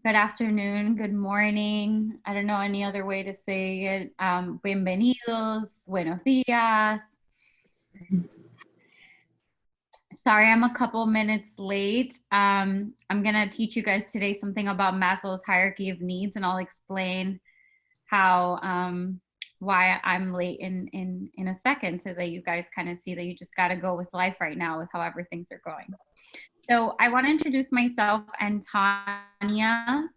good afternoon, good morning. I don't know any other way to say it. Bienvenidos, buenos días. Sorry, I'm a couple minutes late. I'm gonna teach you guys today something about Maslow's hierarchy of needs, and I'll explain how why I'm late in a second, so that you guys kind of see that you just got to go with life right now with however things are going. So I want to introduce myself and Tania.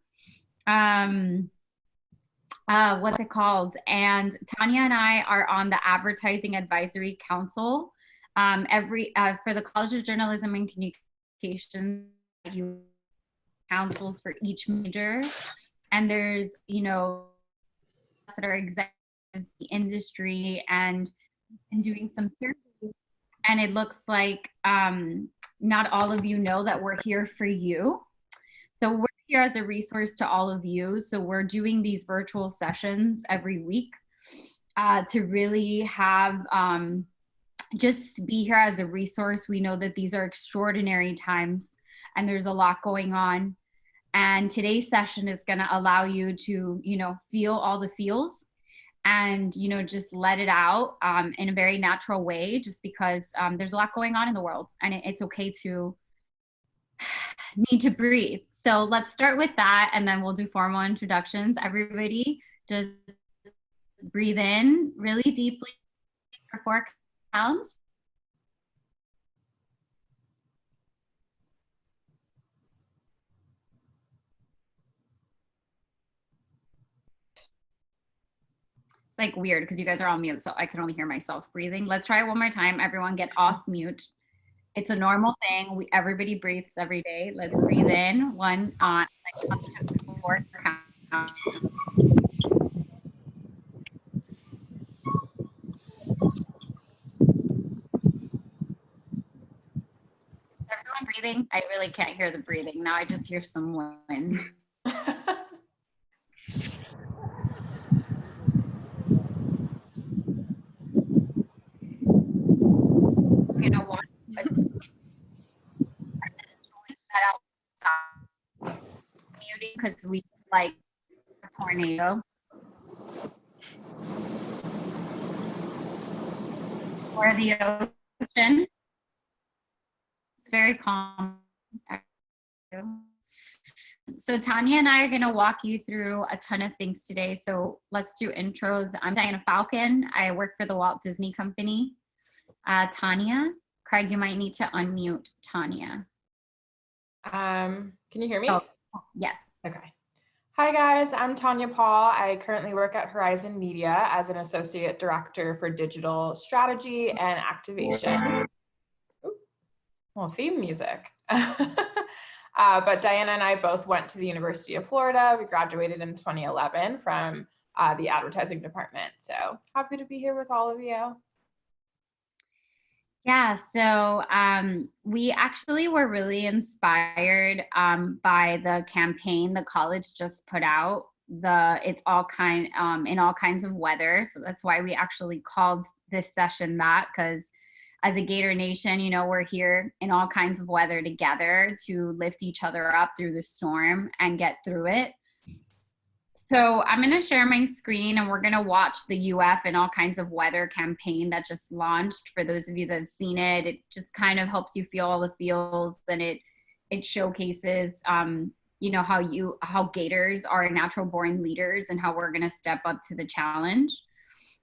What's it called? And Tania and I are on the Advertising Advisory Council. For the College of Journalism and Communications, you councils for each major, and there's that are executives, the industry, and doing some surveys. And it looks like not all of you know that we're here for you. So we're here as a resource to all of you. So we're doing these virtual sessions every week to really have just be here as a resource. We know that these are extraordinary times and there's a lot going on. And today's session is going to allow you to, feel all the feels and, just let it out in a very natural way, just because there's a lot going on in the world, and it's okay to need to breathe. So let's start with that, and then we'll do formal introductions. Everybody just breathe in really deeply for 4 counts. It's like weird because you guys are on mute, so I can only hear myself breathing. Let's try it one more time. Everyone get off mute. It's a normal thing. Everybody breathes every day. Let's breathe in. 1 on, up to 4 count. Is everyone breathing? I really can't hear the breathing. Now I just hear some wind. Watch that outside. Muting because we like a tornado. Or the ocean. It's very calm. So Tania and I are going to walk you through a ton of things today. So let's do intros. I'm Dayana Falcon. I work for the Walt Disney Company. Tania, Craig, you might need to unmute Tania. Can you hear me? Oh, yes. Okay. Hi guys, I'm Tania Paul. I currently work at Horizon Media as an associate director for digital strategy and activation. Well, theme music. But Dayana and I both went to the University of Florida. We graduated in 2011 from the advertising department. So happy to be here with all of you. Yeah, so we actually were really inspired by the campaign the college just put out. It's all in all kinds of weather. So that's why we actually called this session that, because as a Gator Nation, we're here in all kinds of weather together to lift each other up through the storm and get through it. So I'm going to share my screen and we're going to watch the UF and all kinds of weather campaign that just launched. For those of you that have seen it, it just kind of helps you feel all the feels, and it showcases, how Gators are natural born leaders and how we're going to step up to the challenge.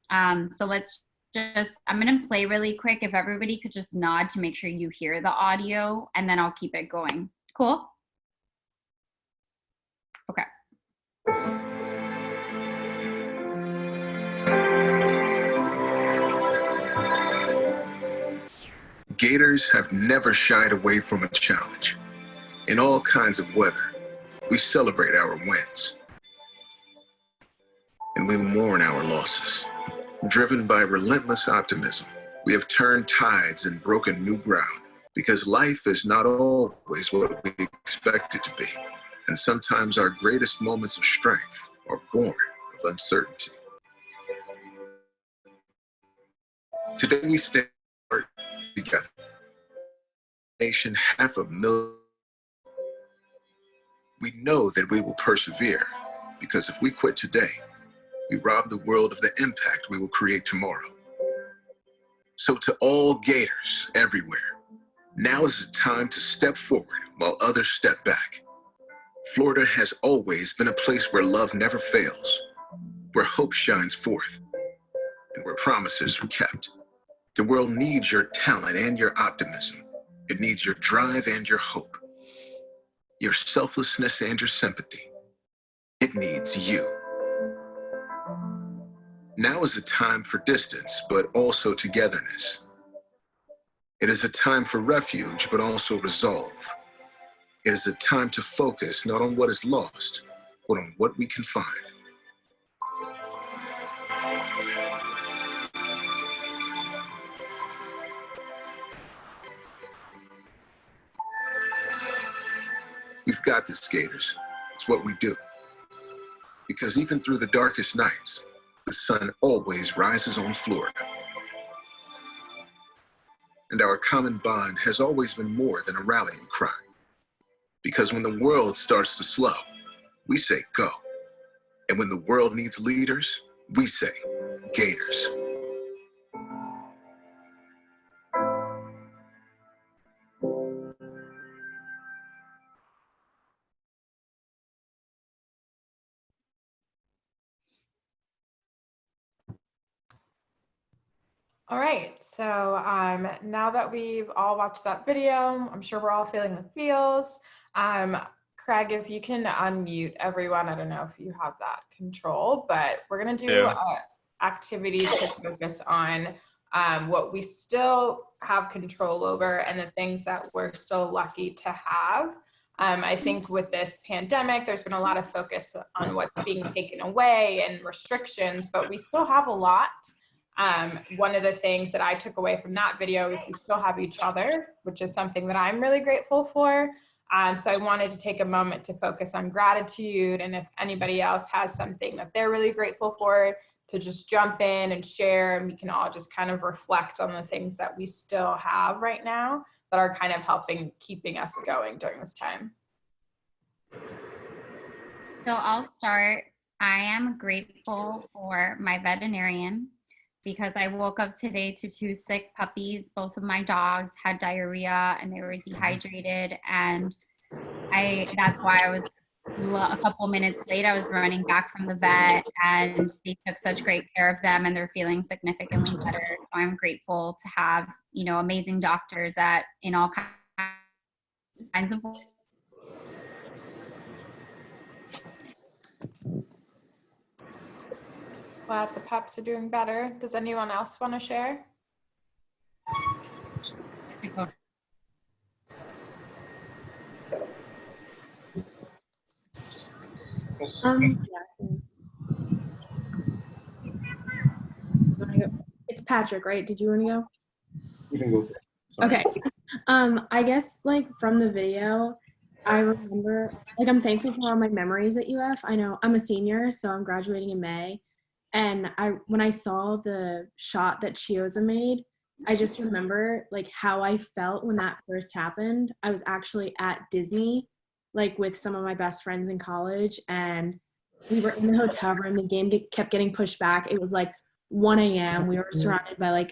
So I'm going to play really quick. If everybody could just nod to make sure you hear the audio, and then I'll keep it going. Cool? Okay. Gators have never shied away from a challenge. In all kinds of weather, we celebrate our wins. And we mourn our losses. Driven by relentless optimism, we have turned tides and broken new ground, because life is not always what we expect it to be. And sometimes our greatest moments of strength are born of uncertainty. Today we stand together. Nation, 500,000. We know that we will persevere because if we quit today, we rob the world of the impact we will create tomorrow. So to all Gators everywhere, now is the time to step forward while others step back. Florida has always been a place where love never fails, where hope shines forth, and where promises are kept. The world needs your talent and your optimism. It needs your drive and your hope, your selflessness and your sympathy. It needs you. Now is a time for distance, but also togetherness. It is a time for refuge, but also resolve. It is a time to focus not on what is lost, but on what we can find. We've got this, Gators. It's what we do. Because even through the darkest nights, the sun always rises on Florida. And our common bond has always been more than a rallying cry. Because when the world starts to slow, we say go. And when the world needs leaders, we say Gators. All right, so now that we've all watched that video, I'm sure we're all feeling the feels. Craig, if you can unmute everyone, I don't know if you have that control, but we're gonna do an activity to focus on what we still have control over and the things that we're still lucky to have. I think with this pandemic, there's been a lot of focus on what's being taken away and restrictions, but we still have a lot. One of the things that I took away from that video is we still have each other, which is something that I'm really grateful for. So I wanted to take a moment to focus on gratitude, and if anybody else has something that they're really grateful for, to just jump in and share, and we can all just kind of reflect on the things that we still have right now that are kind of keeping us going during this time. So I'll start. I am grateful for my veterinarian because I woke up today to 2 sick puppies. Both of my dogs had diarrhea and they were dehydrated, and that's why I was a couple minutes late. I was running back from the vet, and they took such great care of them, and they're feeling significantly better. So I'm grateful to have, amazing doctors in all kinds of. Glad the pups are doing better. Does anyone else want to share? It's Patrick, right? Did you want to go? You can go. Okay. I guess from the video, I remember I'm thankful for all my memories at UF. I know I'm a senior, so I'm graduating in May. And when I saw the shot that Chioza made, I just remember how I felt when that first happened. I was actually at Disney, with some of my best friends in college, and we were in the hotel room. The game kept getting pushed back. It was 1 a.m. We were surrounded by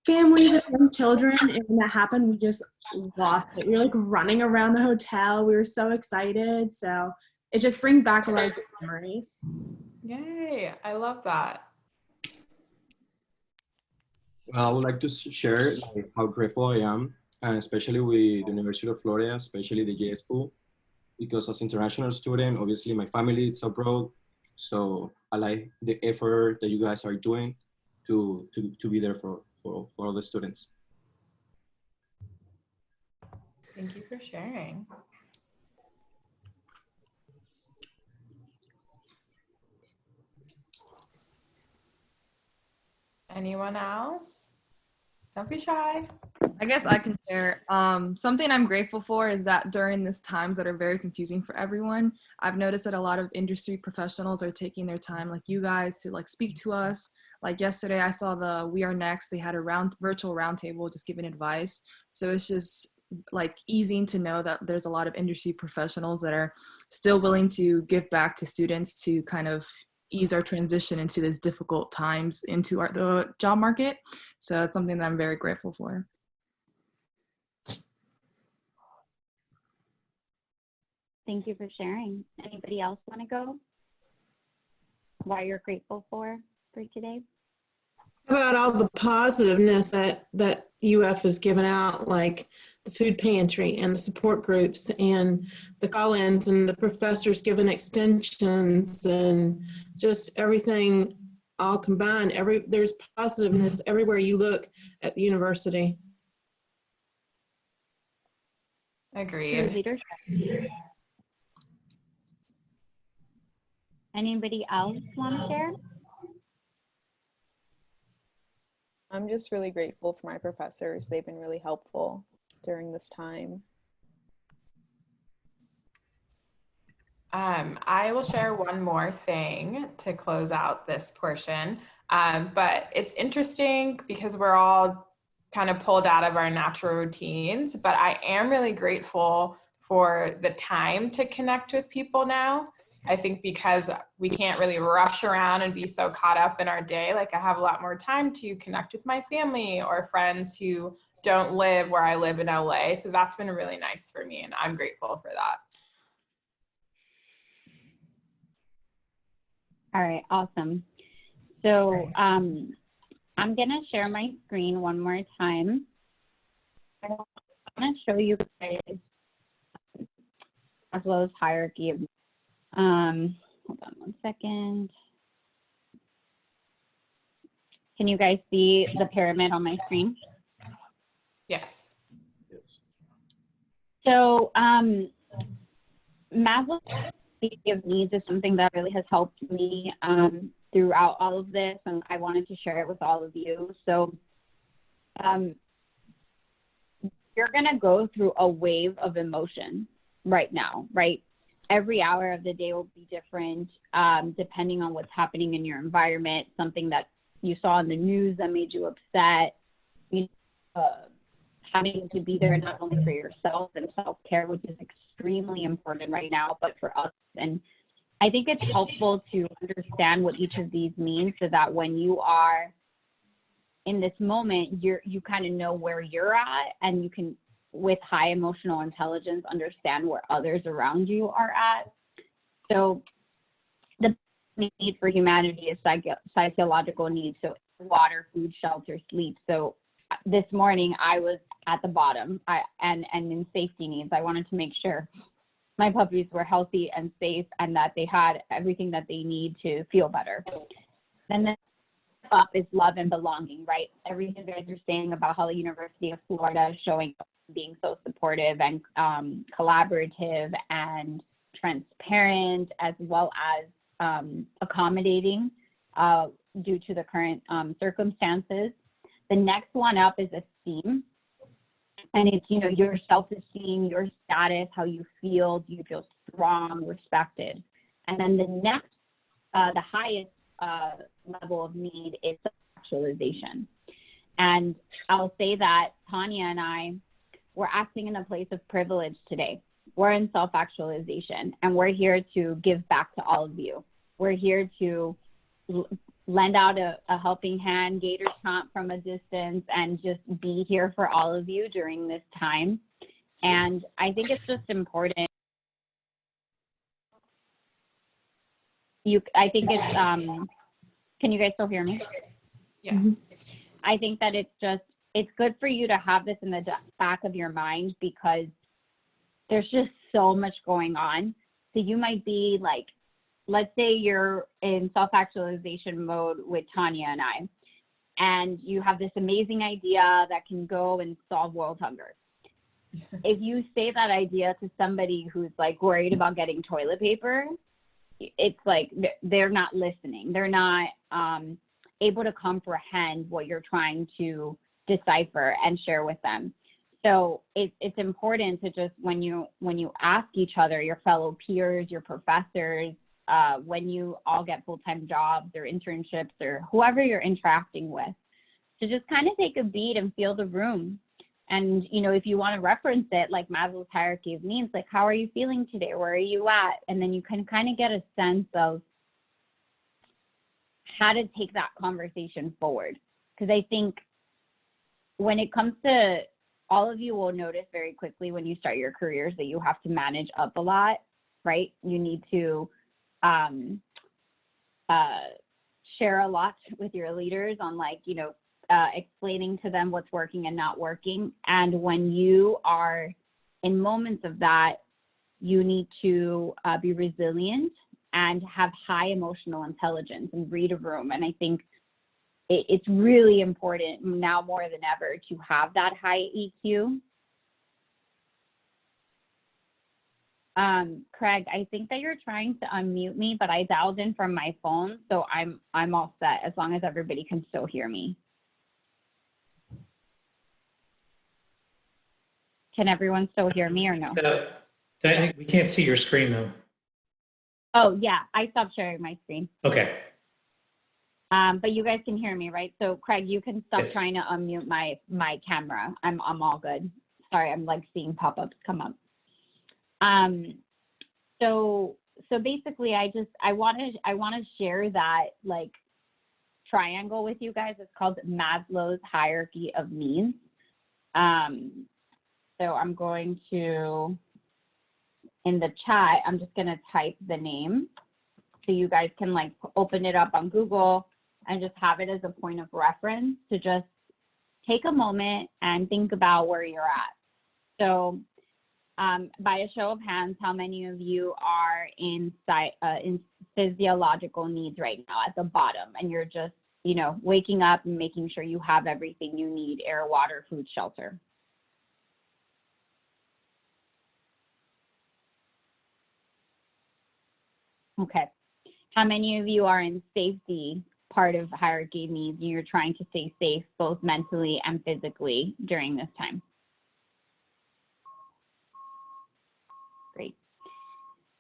families and young children, and when that happened, we just lost it. We were running around the hotel. We were so excited. So it just brings back a lot of good memories. Yay, I love that. I would like to share how grateful I am, and especially with the University of Florida, especially the J School, because as an international student, obviously my family is abroad, so I like the effort that you guys are doing to be there for all the students. Thank you for sharing. Anyone else? Don't be shy. I guess I can share. Something I'm grateful for is that during these times that are very confusing for everyone, I've noticed that a lot of industry professionals are taking their time, like you guys, to speak to us. Like yesterday, I saw the We Are Next. They had a virtual roundtable just giving advice. So it's just like easing to know that there's a lot of industry professionals that are still willing to give back to students to kind of ease our transition into these difficult times into the job market. So it's something that I'm very grateful for. Thank you for sharing. Anybody else want to go? What you're grateful for today? About all the positiveness that UF has given out, like the food pantry and the support groups and the call-ins and the professors giving extensions and just everything all combined. There's positiveness everywhere you look at the university. Agreed. Leadership. Anybody else want to share? I'm just really grateful for my professors. They've been really helpful during this time. I will share one more thing to close out this portion, but it's interesting because we're all kind of pulled out of our natural routines, but I am really grateful for the time to connect with people now. I think because we can't really rush around and be so caught up in our day, like I have a lot more time to connect with my family or friends who don't live where I live in LA. So that's been really nice for me, and I'm grateful for that. All right, awesome. So I'm gonna share my screen one more time. I'm gonna show you guys as well as hierarchy of hold on one second. Can you guys see the pyramid on my screen? Yes. So Maslow's hierarchy of needs is something that really has helped me throughout all of this, and I wanted to share it with all of you. So you're gonna go through a wave of emotion right now, right? Every hour of the day will be different, depending on what's happening in your environment, something that you saw in the news that made you upset, having to be there not only for yourself and self-care, which is extremely important right now, but for us. And I think it's helpful to understand what each of these means so that when you are in this moment, you kind of know where you're at, and you can, with high emotional intelligence, understand where others around you are at. So the need for humanity is psychological needs. So water, food, shelter, sleep. So this morning I was at the bottom and in safety needs. I wanted to make sure my puppies were healthy and safe and that they had everything that they need to feel better. Then the up is love and belonging, right? Everything you guys are saying about how the University of Florida is showing up, being so supportive and collaborative and transparent, as well as accommodating due to the current circumstances. The next one up is esteem. And it's, your self-esteem, your status, how you feel. Do you feel strong, respected? And then the next, the highest level of need is self-actualization. And I'll say that Tania and I, we're acting in a place of privilege today. We're in self-actualization, and we're here to give back to all of you. We're here to lend out a helping hand, gator chomp from a distance, and just be here for all of you during this time. And I think it's just important. I think it's, can you guys still hear me? Yes. I think that it's good for you to have this in the back of your mind, because there's just so much going on. So you might be like, let's say you're in self-actualization mode with Tania and I, and you have this amazing idea that can go and solve world hunger. If you say that idea to somebody who's like worried about getting toilet paper, it's like they're not listening. They're not able to comprehend what you're trying to decipher and share with them. So it's important to just, when you ask each other, your fellow peers, your professors, when you all get full-time jobs or internships or whoever you're interacting with, to just kind of take a beat and feel the room And, you know, if you want to reference it, like Maslow's hierarchy of needs, like, how are you feeling today? Where are you at? And then you can kind of get a sense of how to take that conversation forward. Because I think when it comes to, all of you will notice very quickly when you start your careers that you have to manage up a lot, right? You need to share a lot with your leaders on, like, you know, explaining to them what's working and not working. And when you are in moments of that, you need to be resilient and have high emotional intelligence and read a room. And I think it's really important now more than ever to have that high EQ. Craig, I think that you're trying to unmute me, but I dialed in from my phone, so I'm all set as long as everybody can still hear me. Can everyone still hear me or no? We can't see your screen though. Oh yeah, I stopped sharing my screen. Okay. But you guys can hear me, right? So Craig, you can stop Yes. trying to unmute my camera. I'm all good. Sorry, I'm like seeing pop-ups come up. So basically I want to share that, like, triangle with you guys. It's called Maslow's hierarchy of needs. So I'm going to, in the chat, I'm just going to type the name so you guys can, like, open it up on Google and just have it as a point of reference to just take a moment and think about where you're at. So by a show of hands, how many of you are in physiological needs right now at the bottom, and you're just, you know, waking up and making sure you have everything you need: air, water, food, shelter? Okay. How many of you are in safety, part of hierarchy needs, and you're trying to stay safe both mentally and physically during this time? Great.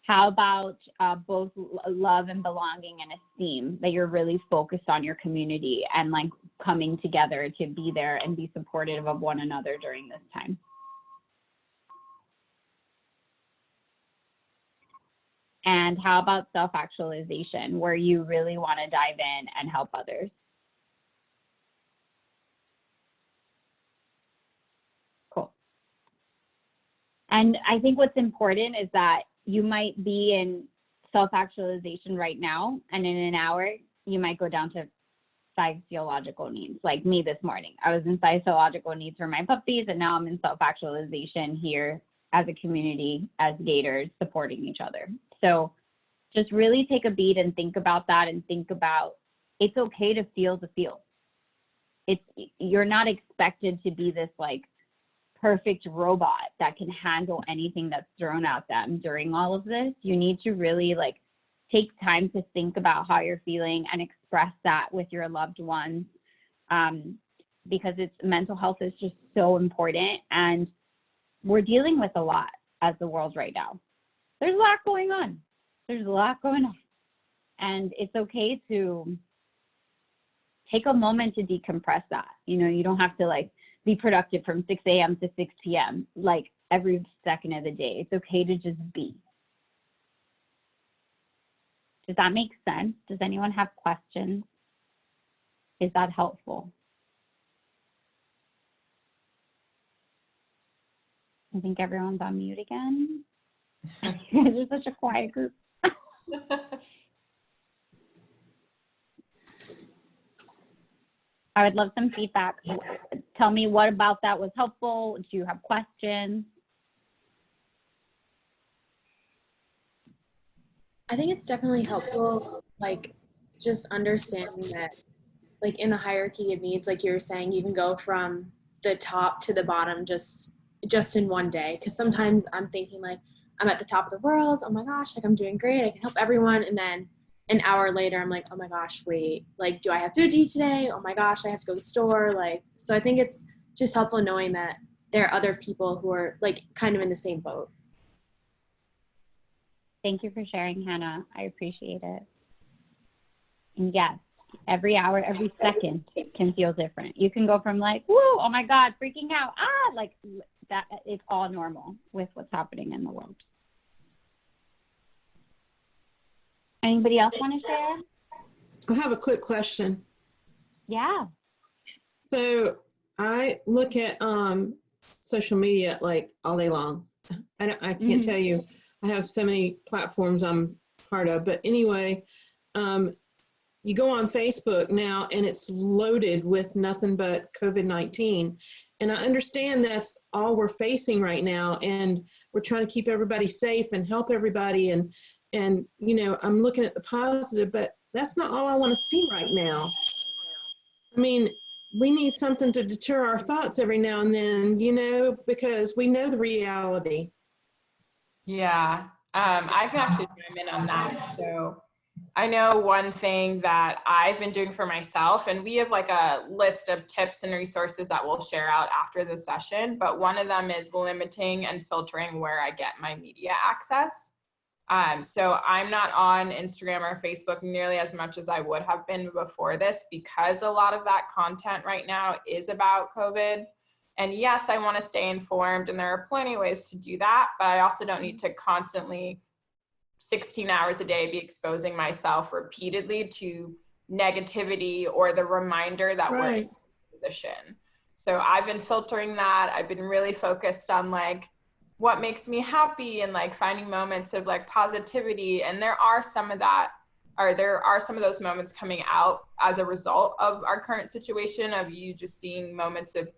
How about both love and belonging and esteem, that you're really focused on your community and, like, coming together to be there and be supportive of one another during this time? And how about self-actualization, where you really want to dive in and help others? Cool. And I think what's important is that you might be in self-actualization right now, and in an hour, you might go down to physiological needs. Like me this morning, I was in physiological needs for my puppies, and now I'm in self-actualization here as a community, as Gators, supporting each other. So just really take a beat and think about that, and think about, it's okay to feel the feels. You're not expected to be this, like, perfect robot that can handle anything that's thrown at them during all of this. You need to really, like, take time to think about how you're feeling and express that with your loved ones, because mental health is just so important, and we're dealing with a lot as the world right now. There's a lot going on. And it's okay to take a moment to decompress that. You know, you don't have to, like, be productive from 6 a.m. to 6 p.m. like every second of the day. It's okay to just be. Does that make sense? Does anyone have questions? Is that helpful? I think everyone's on mute again. You guys are such a quiet group. I would love some feedback. Tell me what about that was helpful. Do you have questions? I think it's definitely helpful, like, just understanding that, like, in the hierarchy of needs, like you were saying, you can go from the top to the bottom just in one day. Because sometimes I'm thinking, like, I'm at the top of the world, oh my gosh, like, I'm doing great, I can help everyone, and then an hour later I'm like, oh my gosh, wait, like, do I have food to eat today? Oh my gosh, I have to go to the store. Like, so I think it's just helpful knowing that there are other people who are, like, kind of in the same boat. Thank you for sharing, Hannah. I appreciate it. And yes, every hour, every second can feel different. You can go from like, whoa, oh my God, freaking out, like that. It's all normal with what's happening in the world. Anybody else want to share? I have a quick question. Yeah. So I look at social media like all day long. I can't tell you. I have so many platforms I'm part of. But anyway, you go on Facebook now and it's loaded with nothing but COVID-19. And I understand that's all we're facing right now. And we're trying to keep everybody safe and help everybody. And you know, I'm looking at the positive, but that's not all I want to see right now. I mean, we need something to deter our thoughts every now and then, you know, because we know the reality. Yeah, I can actually chime in on that. So I know one thing that I've been doing for myself, and we have like a list of tips and resources that we'll share out after the session, but one of them is limiting and filtering where I get my media access. So I'm not on Instagram or Facebook nearly as much as I would have been before this, because a lot of that content right now is about COVID. And yes, I want to stay informed, and there are plenty of ways to do that, but I also don't need to constantly 16 hours a day be exposing myself repeatedly to negativity or the reminder that we're in a position. So I've been filtering that. I've been really focused on like what makes me happy and like finding moments of like positivity. And there are some of those moments coming out as a result of our current situation, of you just seeing moments of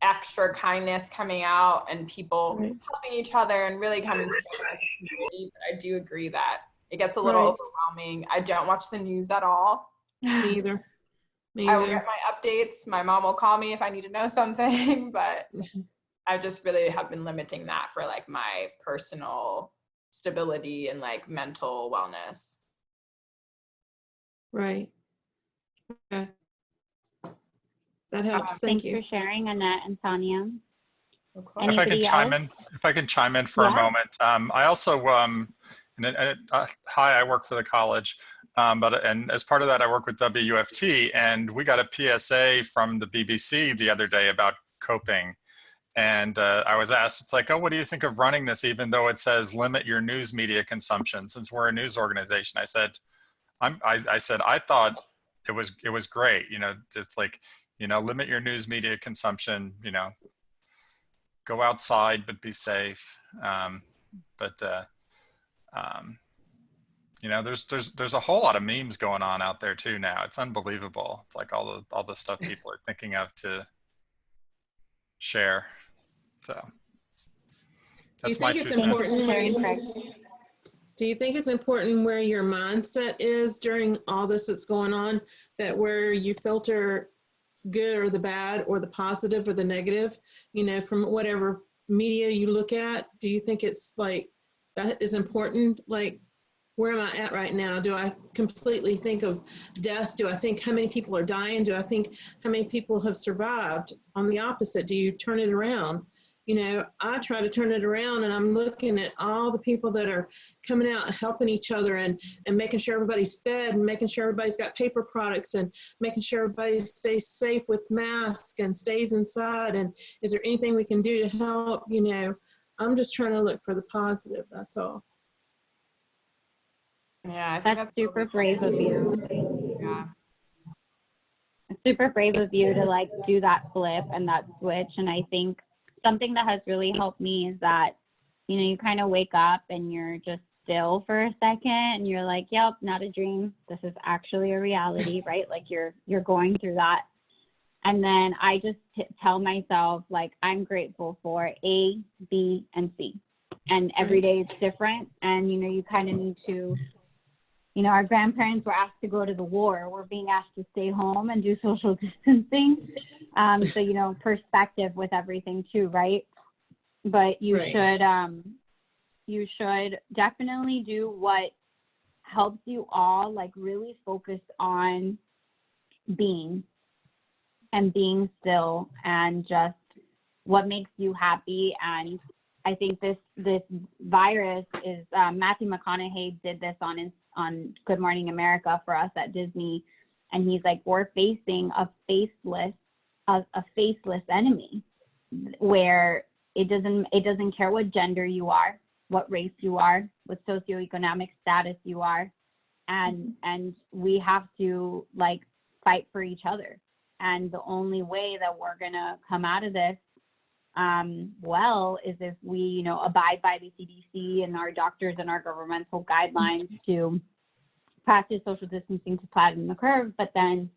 extra kindness coming out and people helping each other and really coming together as a community. But I do agree that it gets a little overwhelming. I don't watch the news at all. Me either. I will get my updates. My mom will call me if I need to know something, but I just really have been limiting that for like my personal stability and like mental wellness. Right. Okay. That helps. Thank you. Thanks for sharing, Annette and Tania. If I can chime in for a moment. I also, I work for the college, and as part of that, I work with WFT, and we got a PSA from the BBC the other day about coping. And I was asked, it's like, oh, what do you think of running this, even though it says limit your news media consumption, since we're a news organization? I said, I thought it was great, you know, just like, you know, limit your news media consumption, you know, go outside, but be safe. You know, there's a whole lot of memes going on out there too now. It's unbelievable. It's like all the stuff people are thinking of to share. So that's my 2 cents. Do you think it's important where your mindset is during all this that's going on, that where you filter good or the bad or the positive or the negative, you know, from whatever media you look at? Do you think it's like that is important? Like, where am I at right now? Do I completely think of death? Do I think how many people are dying? Do I think how many people have survived? On the opposite, do you turn it around? You know, I try to turn it around, and I'm looking at all the people that are coming out and helping each other and making sure everybody's fed and making sure everybody's got paper products and making sure everybody stays safe with masks and stays inside. And is there anything we can do to help? You know, I'm just trying to look for the positive. That's all. Yeah, I think that's super brave of you. Yeah. It's super brave of you to like do that flip and that switch. And I think something that has really helped me is that, you know, you kind of wake up and you're just still for a second and you're like, yep, not a dream. This is actually a reality, right? Like you're going through that. And then I just tell myself, like, I'm grateful for A, B, and C. And every day it's different. And, you know, you kind of need to, you know, our grandparents were asked to go to the war. We're being asked to stay home and do social distancing. So, you know, perspective with everything too, right? But you should definitely do what helps you all, like really focus on being still and just what makes you happy. And I think this virus is, Matthew McConaughey did this on Good Morning America for us at Disney. And he's like, we're facing a faceless enemy, where it doesn't care what gender you are, what race you are, what socioeconomic status you are, and we have to like fight for each other. And the only way that we're gonna come out of this well is if we, you know, abide by the CDC and our doctors and our governmental guidelines to practice social distancing to flatten the curve. But then,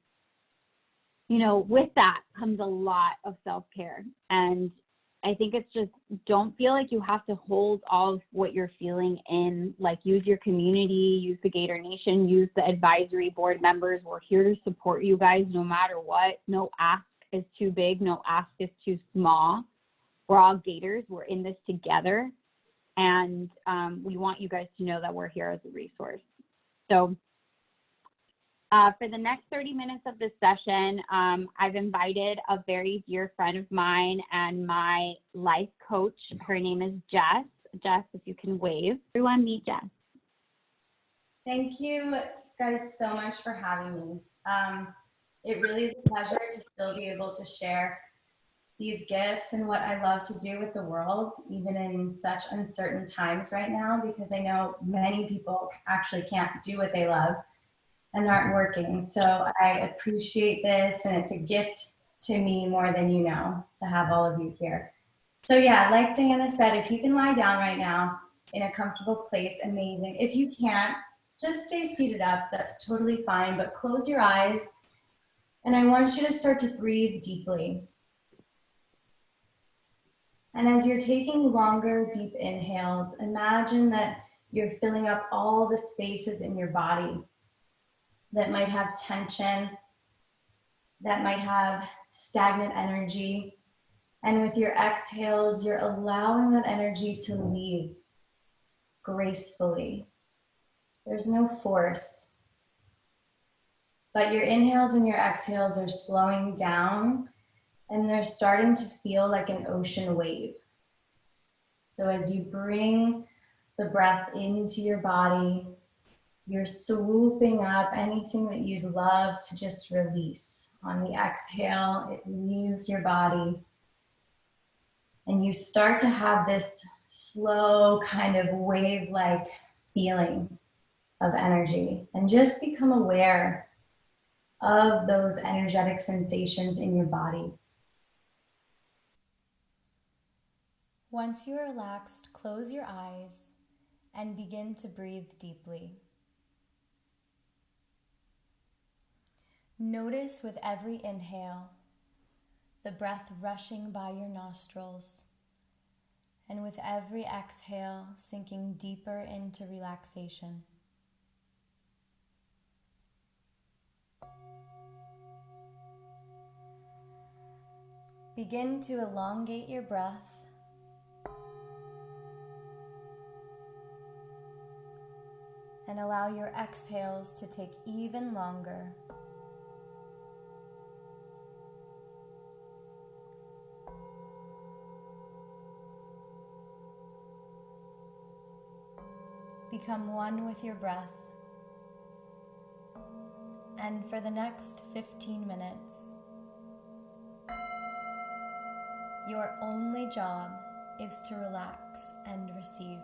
you know, with that comes a lot of self-care. And I think it's just, don't feel like you have to hold all of what you're feeling in. Like, use your community, use the Gator Nation, use the advisory board members. We're here to support you guys no matter what. No ask is too big, no ask is too small. We're all Gators, we're in this together. And we want you guys to know that we're here as a resource. So for the next 30 minutes of this session, I've invited a very dear friend of mine and my life coach. Her name is Jess. Jess, if you can wave. Everyone meet Jess. Thank you guys so much for having me. It really is a pleasure to still be able to share these gifts and what I love to do with the world, even in such uncertain times right now, because I know many people actually can't do what they love and aren't working. So I appreciate this, and it's a gift to me more than you know to have all of you here. So yeah, like Dayana said, if you can lie down right now in a comfortable place, amazing. If you can't, just stay seated up, that's totally fine, but close your eyes. And I want you to start to breathe deeply. And as you're taking longer, deep inhales, imagine that you're filling up all the spaces in your body that might have tension, that might have stagnant energy. And with your exhales, you're allowing that energy to leave gracefully. There's no force, but your inhales and your exhales are slowing down, and they're starting to feel like an ocean wave. So as you bring the breath into your body, you're swooping up anything that you'd love to just release. On the exhale, it leaves your body. And you start to have this slow kind of wave-like feeling of energy. And just become aware of those energetic sensations in your body. Once you are relaxed, close your eyes and begin to breathe deeply. Notice with every inhale, the breath rushing by your nostrils, and with every exhale, sinking deeper into relaxation. Begin to elongate your breath and allow your exhales to take even longer. Become one with your breath. And for the next 15 minutes, your only job is to relax and receive.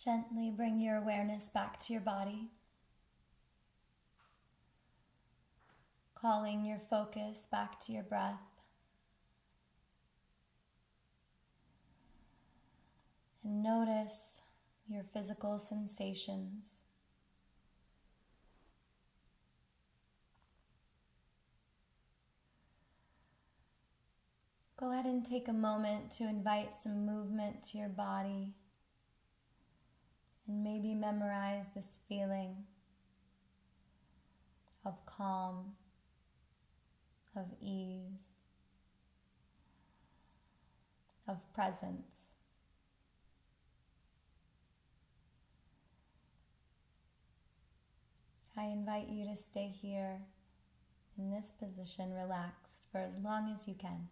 Gently bring your awareness back to your body, calling your focus back to your breath. And notice your physical sensations. Go ahead and take a moment to invite some movement to your body and maybe memorize this feeling of calm, of ease, of presence. I invite you to stay here in this position, relaxed, for as long as you can.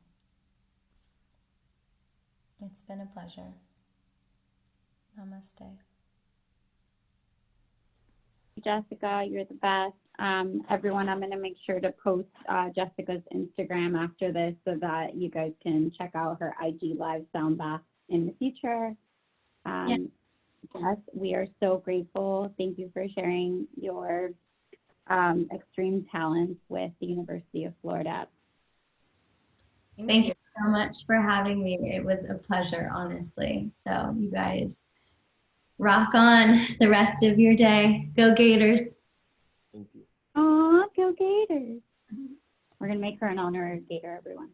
It's been a pleasure. Namaste. Jessica, you're the best. Everyone, I'm going to make sure to post Jessica's Instagram after this so that you guys can check out her IG live sound bath in the future. Yes, we are so grateful. Thank you for sharing your extreme talents with the University of Florida. Thank you so much for having me. It was a pleasure, honestly. So you guys rock on the rest of your day. Go Gators. Thank you. Aw, go Gators. We're going to make her an honorary Gator, everyone.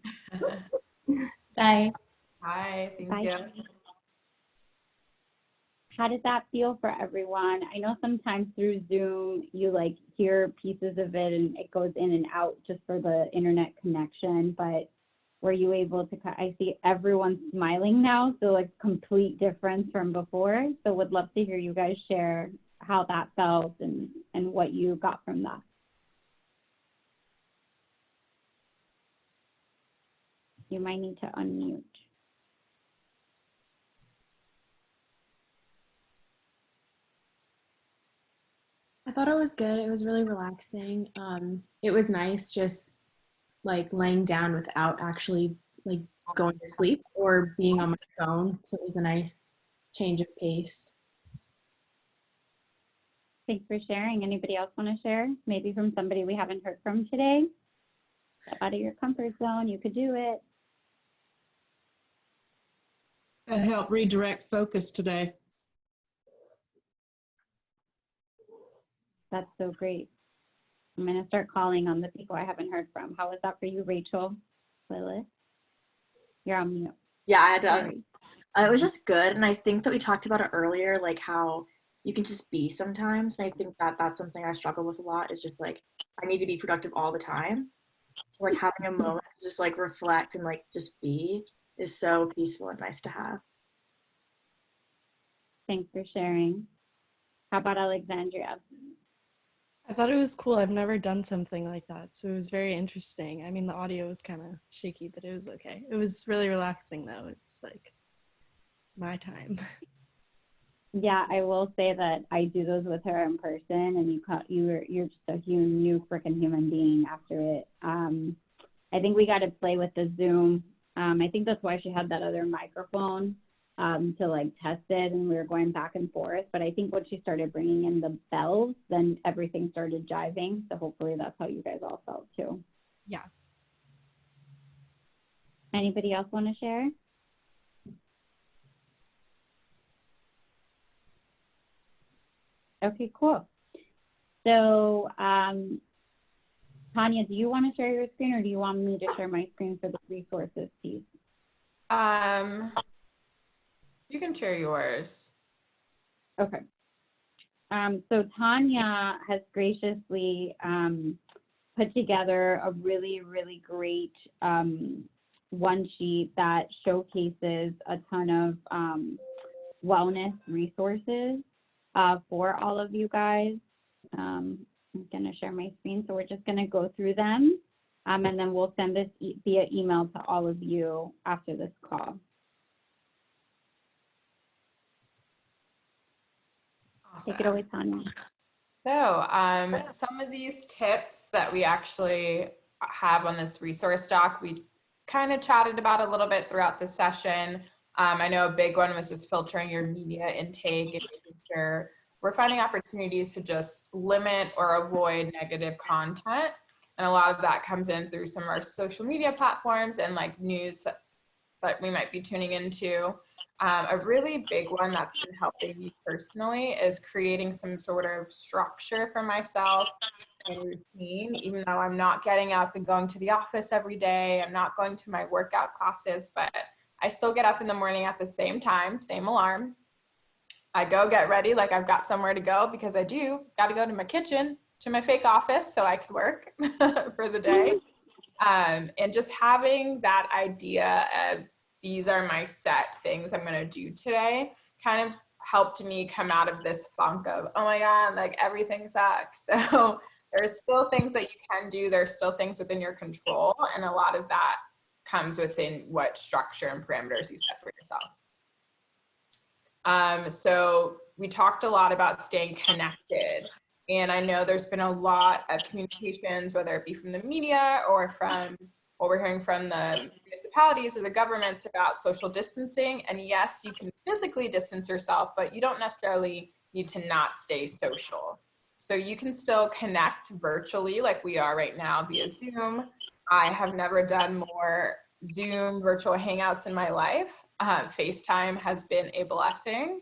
Bye. Hi, thank Bye. you. How did that feel for everyone? I know sometimes through Zoom, you like hear pieces of it and it goes in and out just for the internet connection, but were you able to, I see everyone smiling now, so like complete difference from before. So would love to hear you guys share how that felt and what you got from that. You might need to unmute. I thought it was good. It was really relaxing. It was nice just like laying down without actually like going to sleep or being on my phone. So it was a nice change of pace. Thanks for sharing. Anybody else want to share? Maybe from somebody we haven't heard from today? Step out of your comfort zone. You could do it. That helped redirect focus today. That's so great. I'm going to start calling on the people I haven't heard from. How was that for you, Rachel? Lilith? You're on mute. Yeah, I had to. Sorry. It was just good, and I think that we talked about it earlier, like how you can just be sometimes. And I think that that's something I struggle with a lot. Is just like I need to be productive all the time. So like having a moment to just like reflect and like just be is so peaceful and nice to have. Thanks for sharing. How about Alexandria? I thought it was cool. I've never done something like that, so it was very interesting. I mean, the audio was kind of shaky, but it was okay. It was really relaxing, though. It's like my time. Yeah, I will say that I do those with her in person, and you're just a new freaking human being after it. I think we got to play with the Zoom. I think that's why she had that other microphone to like test it, and we were going back and forth. But I think when she started bringing in the bells, then everything started jiving. So hopefully that's how you guys all felt too. Yeah. Anybody else want to share? Okay, cool. So, Tania, do you want to share your screen, or do you want me to share my screen for the resources piece? You can share yours. Okay. So Tania has graciously put together a really, really great one sheet that showcases a ton of wellness resources for all of you guys. I'm going to share my screen, so we're just going to go through them, and then we'll send this via email to all of you after this call. Awesome. Take it away, Tania. So some of these tips that we actually have on this resource doc, we kind of chatted about a little bit throughout the session. I know a big one was just filtering your media intake and making sure we're finding opportunities to just limit or avoid negative content. And a lot of that comes in through some of our social media platforms and like news that we might be tuning into. A really big one that's been helping me personally is creating some sort of structure for myself and routine, even though I'm not getting up and going to the office every day. I'm not going to my workout classes, but I still get up in the morning at the same time, same alarm. I go get ready like I've got somewhere to go, because I do got to go to my kitchen, to my fake office so I could work for the day. And just having that idea of these are my set things I'm going to do today kind of helped me come out of this funk of, oh my God, like everything sucks. So there's still things that you can do. There's still things within your control. And a lot of that comes within what structure and parameters you set for yourself. So we talked a lot about staying connected. And I know there's been a lot of communications, whether it be from the media or from what we're hearing from the municipalities or the governments about social distancing. And yes, you can physically distance yourself, but you don't necessarily need to not stay social. So you can still connect virtually like we are right now via Zoom. I have never done more Zoom virtual hangouts in my life. FaceTime has been a blessing.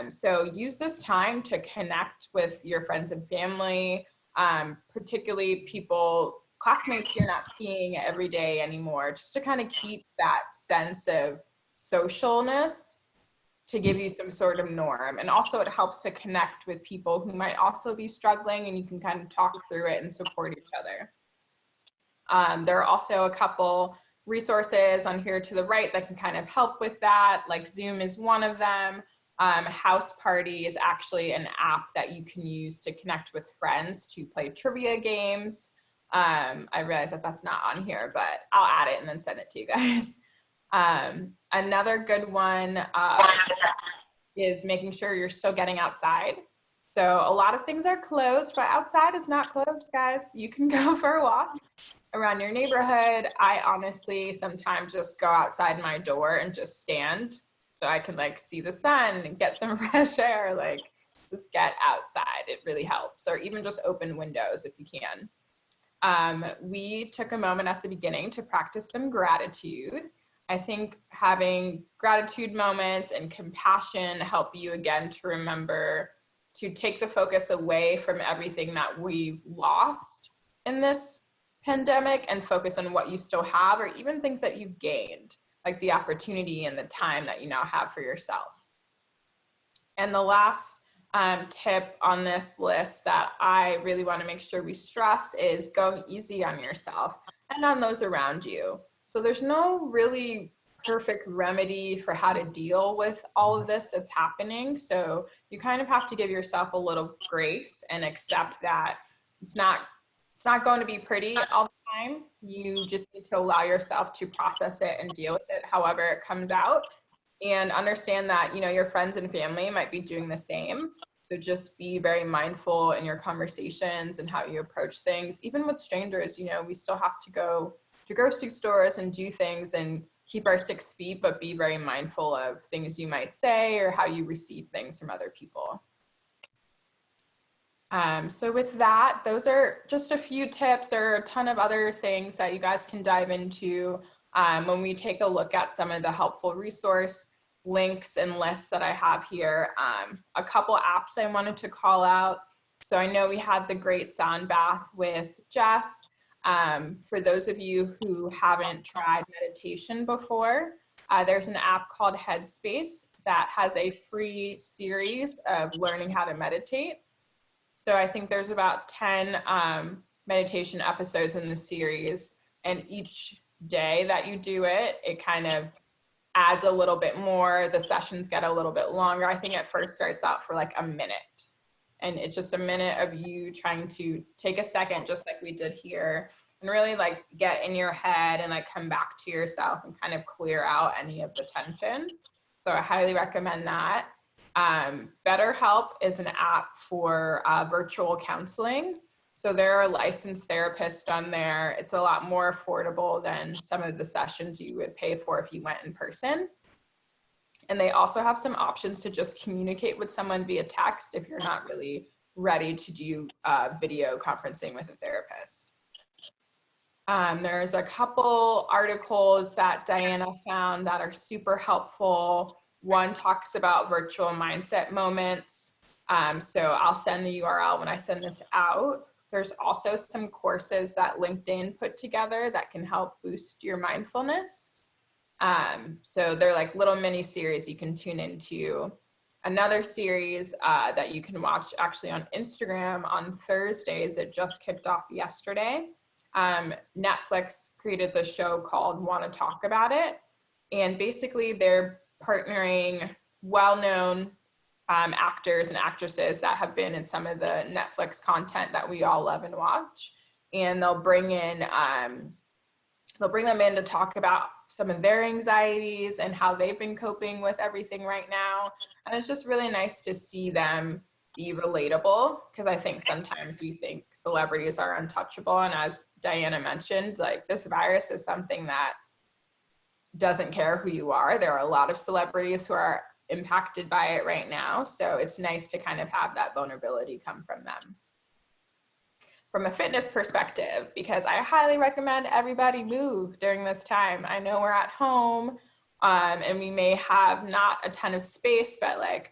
So use this time to connect with your friends and family, particularly people, classmates you're not seeing every day anymore, just to kind of keep that sense of socialness, to give you some sort of norm. And also it helps to connect with people who might also be struggling, and you can kind of talk through it and support each other. There are also a couple resources on here to the right that can kind of help with that, like Zoom is one of them. House Party is actually an app that you can use to connect with friends to play trivia games. I realize that that's not on here, but I'll add it and then send it to you guys. Another good one is making sure you're still getting outside. So a lot of things are closed, but outside is not closed, guys. You can go for a walk around your neighborhood. I honestly sometimes just go outside my door and just stand so I can like see the sun and get some fresh air, like just get outside. It really helps. Or even just open windows if you can. We took a moment at the beginning to practice some gratitude. I think having gratitude moments and compassion help you again to remember to take the focus away from everything that we've lost in this pandemic and focus on what you still have, or even things that you've gained, like the opportunity and the time that you now have for yourself. And the last tip on this list that I really want to make sure we stress is go easy on yourself and on those around you. So there's no really perfect remedy for how to deal with all of this that's happening. So you kind of have to give yourself a little grace and accept that it's not going to be pretty all the time. You just need to allow yourself to process it and deal with it however it comes out, and understand that, you know, your friends and family might be doing the same. So just be very mindful in your conversations and how you approach things. Even with strangers, you know, we still have to go to grocery stores and do things and keep our 6 feet, but be very mindful of things you might say or how you receive things from other people. So with that, those are just a few tips. There are a ton of other things that you guys can dive into when we take a look at some of the helpful resource links and lists that I have here. A couple apps I wanted to call out. So I know we had the great sound bath with Jess. For those of you who haven't tried meditation before, there's an app called Headspace that has a free series of learning how to meditate. So I think there's about 10 meditation episodes in the series, and each day that you do it, it kind of adds a little bit more. The sessions get a little bit longer. I think it first starts out for like a minute, and it's just a minute of you trying to take a second, just like we did here, and really like get in your head and like come back to yourself and kind of clear out any of the tension. So I highly recommend that. BetterHelp is an app for virtual counseling. So there are licensed therapists on there. It's a lot more affordable than some of the sessions you would pay for if you went in person. And they also have some options to just communicate with someone via text if you're not really ready to do video conferencing with a therapist. There's a couple articles that Dayana found that are super helpful. One talks about virtual mindset moments. So I'll send the URL when I send this out. There's also some courses that LinkedIn put together that can help boost your mindfulness. So they're like little mini series you can tune into. Another series that you can watch actually on Instagram on Thursdays, it just kicked off yesterday. Netflix created the show called Want to Talk About It. And basically they're partnering well-known actors and actresses that have been in some of the Netflix content that we all love and watch. And they'll bring them in to talk about some of their anxieties and how they've been coping with everything right now. And it's just really nice to see them be relatable, because I think sometimes we think celebrities are untouchable. And as Dayana mentioned, like, this virus is something that doesn't care who you are. There are a lot of celebrities who are impacted by it right now. So it's nice to kind of have that vulnerability come from them. From a fitness perspective, because I highly recommend everybody move during this time. I know we're at home and we may have not a ton of space, but like,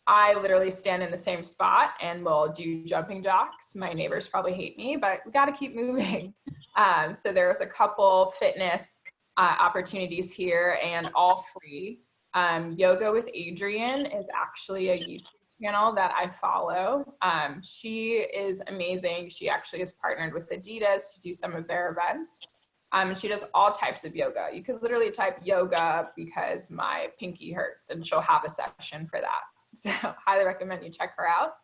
I literally stand in the same spot and will do jumping jacks. My neighbors probably hate me, but we got to keep moving. So there's a couple fitness opportunities here, and all free. Yoga with Adrienne is actually a YouTube channel that I follow. She is amazing. She actually is partnered with Adidas to do some of their events. She does all types of yoga. You could literally type yoga because my pinky hurts, and she'll have a session for that. So highly recommend you check her out.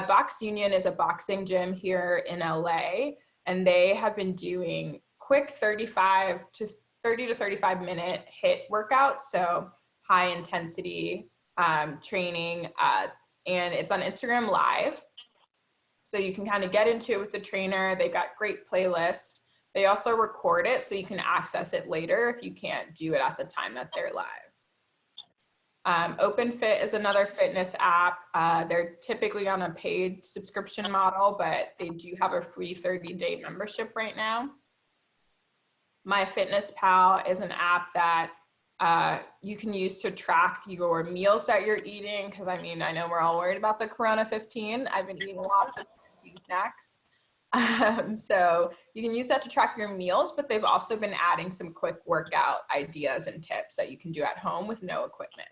Box Union is a boxing gym here in LA, and they have been doing quick 30 to 35 minute HIIT workouts. So high intensity training, and it's on Instagram Live. So you can kind of get into it with the trainer. They've got great playlists. They also record it so you can access it later if you can't do it at the time that they're live. OpenFit is another fitness app. They're typically on a paid subscription model, but they do have a free 30-day membership right now. MyFitnessPal is an app that you can use to track your meals that you're eating. Because I mean, I know we're all worried about the Corona 15. I've been eating lots of protein snacks. So you can use that to track your meals, but they've also been adding some quick workout ideas and tips that you can do at home with no equipment.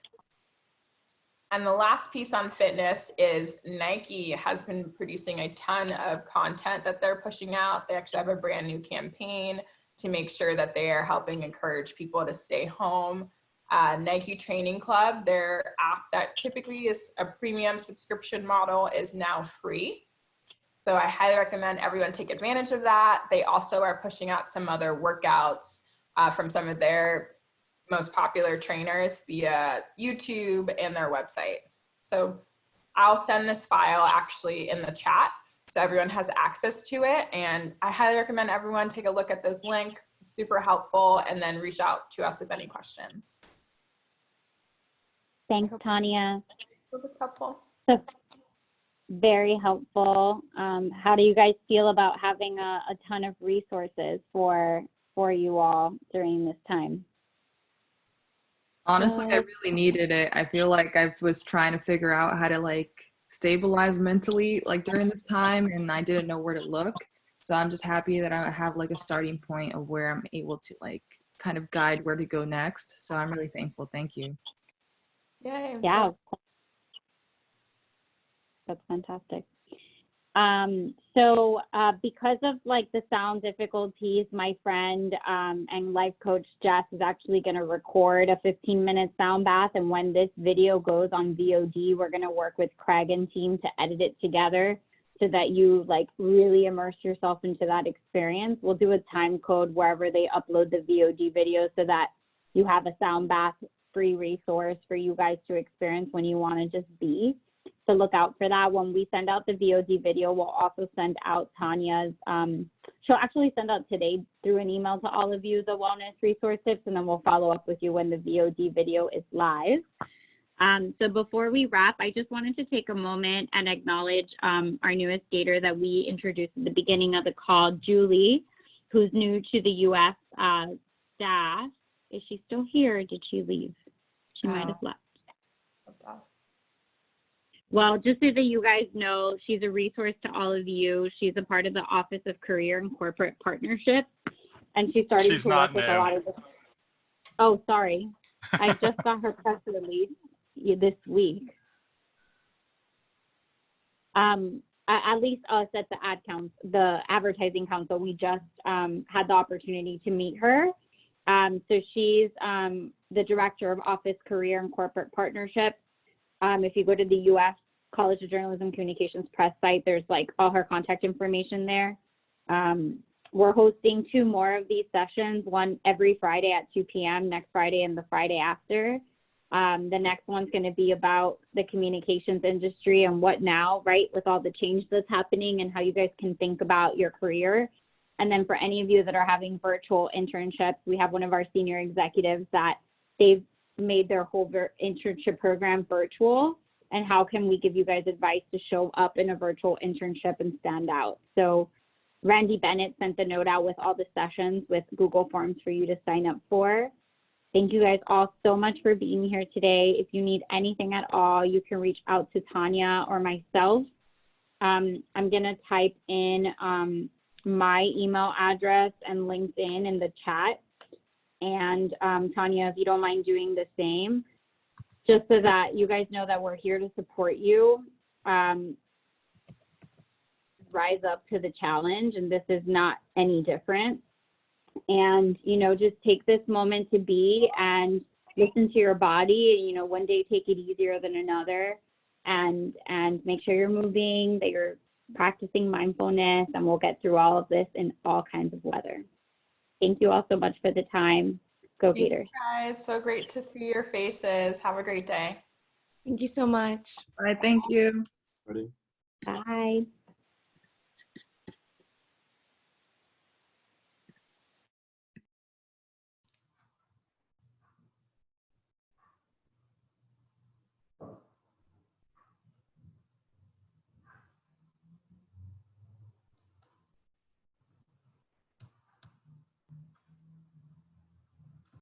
And the last piece on fitness is Nike has been producing a ton of content that they're pushing out. They actually have a brand new campaign to make sure that they are helping encourage people to stay home. Nike Training Club, their app that typically is a premium subscription model, is now free. So I highly recommend everyone take advantage of that. They also are pushing out some other workouts from some of their most popular trainers via YouTube and their website. So I'll send this file actually in the chat so everyone has access to it. And I highly recommend everyone take a look at those links, super helpful, and then reach out to us with any questions. Thanks, Tania. Hope it's helpful. So, very helpful. How do you guys feel about having a ton of resources for you all during this time? Honestly, I really needed it. I feel like I was trying to figure out how to like stabilize mentally like during this time, and I didn't know where to look. So I'm just happy that I have like a starting point of where I'm able to like kind of guide where to go next. So I'm really thankful. Thank you. Yay, Yeah. That's fantastic. So because of like the sound difficulties, my friend and life coach Jess is actually going to record a 15-minute sound bath. And when this video goes on VOD, we're going to work with Craig and team to edit it together so that you like really immerse yourself into that experience. We'll do a time code wherever they upload the VOD video so that you have a sound bath free resource for you guys to experience when you want to just be. to look out for that. When we send out the VOD video, we'll also send out Tania's, she'll actually send out today through an email to all of you the wellness resource tips, and then we'll follow up with you when the VOD video is live. So before we wrap, I just wanted to take a moment and acknowledge our newest skater that we introduced at the beginning of the call, Julie, who's new to the U.S. Staff. Is she still here or did she leave? She might have left. Well, just so that you guys know, she's a resource to all of you. She's a part of the Office of Career and Corporate Partnerships, and she's starting to work with a lot of. Oh, sorry, I just got her press release this week. At least us at the Advertising Council, we just had the opportunity to meet her. So she's the Director of Office Career and Corporate Partnerships. If you go to the U.S. College of Journalism Communications press site, there's like all her contact information there. We're hosting 2 more of these sessions, one every Friday at 2 p.m., next Friday and the Friday after. The next one's going to be about the communications industry and what now, right, with all the change that's happening and how you guys can think about your career. And then for any of you that are having virtual internships, we have one of our senior executives that they've made their whole internship program virtual. And how can we give you guys advice to show up in a virtual internship and stand out? So Randy Bennett sent the note out with all the sessions with Google Forms for you to sign up for. Thank you guys all so much for being here today. If you need anything at all, you can reach out to Tania or myself. I'm gonna type in my email address and LinkedIn in the chat. And Tania, if you don't mind doing the same, just so that you guys know that we're here to support you. Rise up to the challenge, and this is not any different. And, you know, just take this moment to be and listen to your body. You know, one day take it easier than another, and make sure you're moving, that you're practicing mindfulness, and we'll get through all of this in all kinds of weather. Thank you all so much for the time. Go Gators. Guys, so great to see your faces. Have a great day. Thank you so much. All right, thank you. Bye.